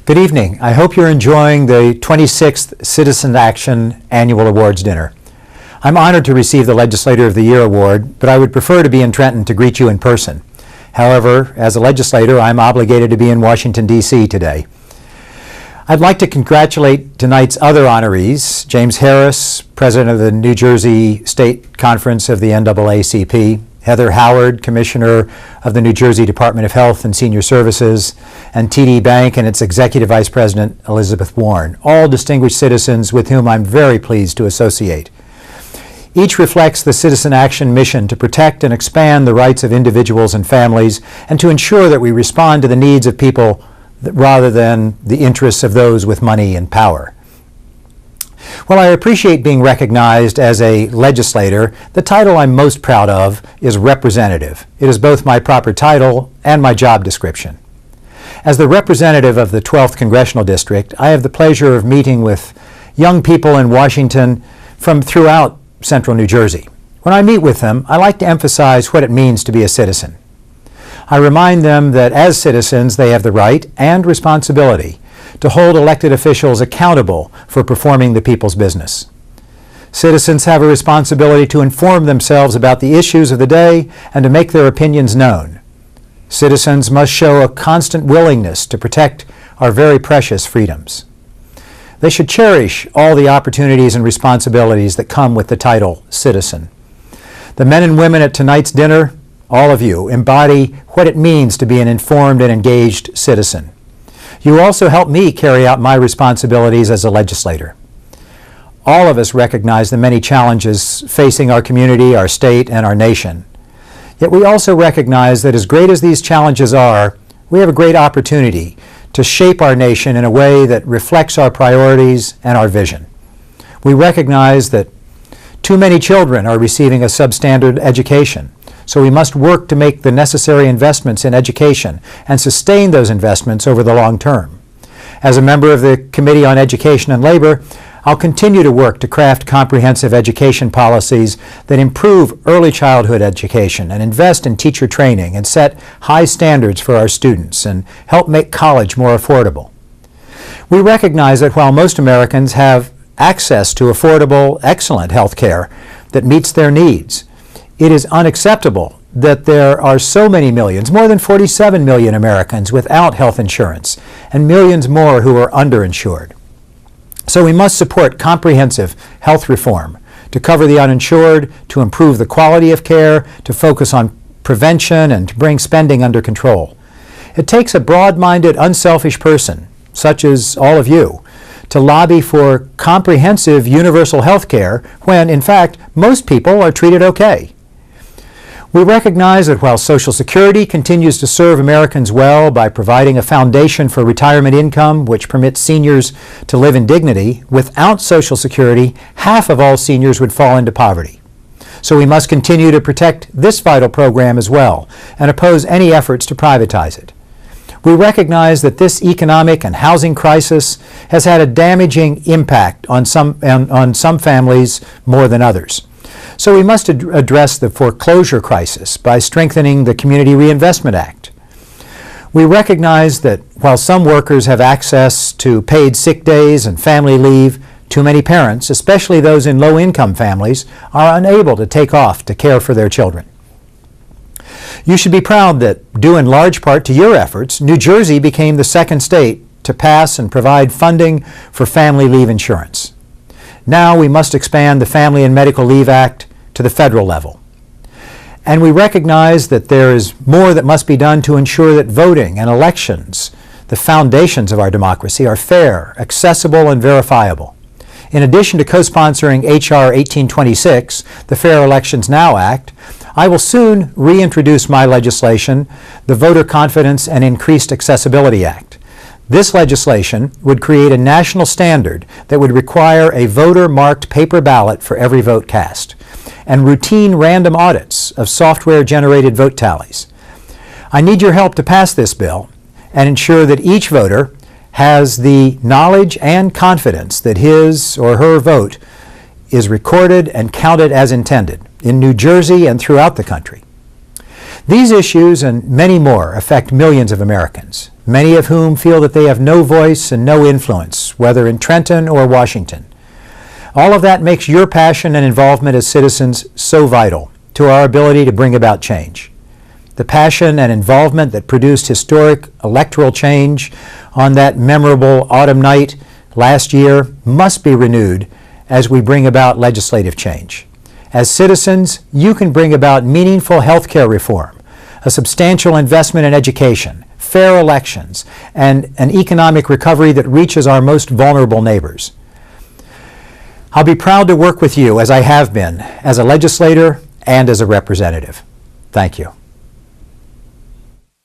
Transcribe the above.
Good evening. I hope you're enjoying the 26th Citizen Action Annual Awards Dinner. I'm honored to receive the Legislator of the Year award, but I would prefer to be in Trenton to greet you in person. However, as a legislator, I'm obligated to be in Washington, D.C. today. I'd like to congratulate tonight's other honorees, James Harris, President of the New Jersey State Conference of the NAACP, Heather Howard, Commissioner of the New Jersey Department of Health and Senior Services, and TD Bank and its Executive Vice President, Elizabeth Warren, all distinguished citizens with whom I'm very pleased to associate. Each reflects the Citizen Action mission to protect and expand the rights of individuals and families and to ensure that we respond to the needs of people rather than the interests of those with money and power. While I appreciate being recognized as a legislator, the title I'm most proud of is representative. It is both my proper title and my job description. As the representative of the 12th Congressional District, I have the pleasure of meeting with young people in Washington from throughout central New Jersey. When I meet with them, I like to emphasize what it means to be a citizen. I remind them that as citizens, they have the right and responsibility to hold elected officials accountable for performing the people's business. Citizens have a responsibility to inform themselves about the issues of the day and to make their opinions known. Citizens must show a constant willingness to protect our very precious freedoms. They should cherish all the opportunities and responsibilities that come with the title citizen. The men and women at tonight's dinner, all of you, embody what it means to be an informed and engaged citizen. You also help me carry out my responsibilities as a legislator. All of us recognize the many challenges facing our community, our state, and our nation. Yet we also recognize that as great as these challenges are, we have a great opportunity to shape our nation in a way that reflects our priorities and our vision. We recognize that too many children are receiving a substandard education. So we must work to make the necessary investments in education and sustain those investments over the long term. As a member of the Committee on Education and Labor, I'll continue to work to craft comprehensive education policies that improve early childhood education and invest in teacher training and set high standards for our students and help make college more affordable. We recognize that while most Americans have access to affordable, excellent health care that meets their needs, it is unacceptable that there are so many millions, more than 47 million Americans without health insurance, and millions more who are underinsured. So we must support comprehensive health reform to cover the uninsured, to improve the quality of care, to focus on prevention, and to bring spending under control. It takes a broad-minded, unselfish person, such as all of you, to lobby for comprehensive universal health care when, in fact, most people are treated okay. We recognize that while Social Security continues to serve Americans well by providing a foundation for retirement income which permits seniors to live in dignity, without Social Security, half of all seniors would fall into poverty. So we must continue to protect this vital program as well and oppose any efforts to privatize it. We recognize that this economic and housing crisis has had a damaging impact on some families more than others. So we must address the foreclosure crisis by strengthening the Community Reinvestment Act. We recognize that while some workers have access to paid sick days and family leave, too many parents, especially those in low-income families, are unable to take off to care for their children. You should be proud that, due in large part to your efforts, New Jersey became the second state to pass and provide funding for family leave insurance. Now we must expand the Family and Medical Leave Act to the federal level. And we recognize that there is more that must be done to ensure that voting and elections, the foundations of our democracy, are fair, accessible, and verifiable. In addition to co-sponsoring H.R. 1826, the Fair Elections Now Act, I will soon reintroduce my legislation, the Voter Confidence and Increased Accessibility Act. This legislation would create a national standard that would require a voter-marked paper ballot for every vote cast, and routine random audits of software-generated vote tallies. I need your help to pass this bill and ensure that each voter has the knowledge and confidence that his or her vote is recorded and counted as intended in New Jersey and throughout the country. These issues and many more affect millions of Americans, many of whom feel that they have no voice and no influence, whether in Trenton or Washington. All of that makes your passion and involvement as citizens so vital to our ability to bring about change. The passion and involvement that produced historic electoral change on that memorable autumn night last year must be renewed as we bring about legislative change. As citizens, you can bring about meaningful health care reform, a substantial investment in education, fair elections, and an economic recovery that reaches our most vulnerable neighbors. I'll be proud to work with you, as I have been, as a legislator and as a representative. Thank you.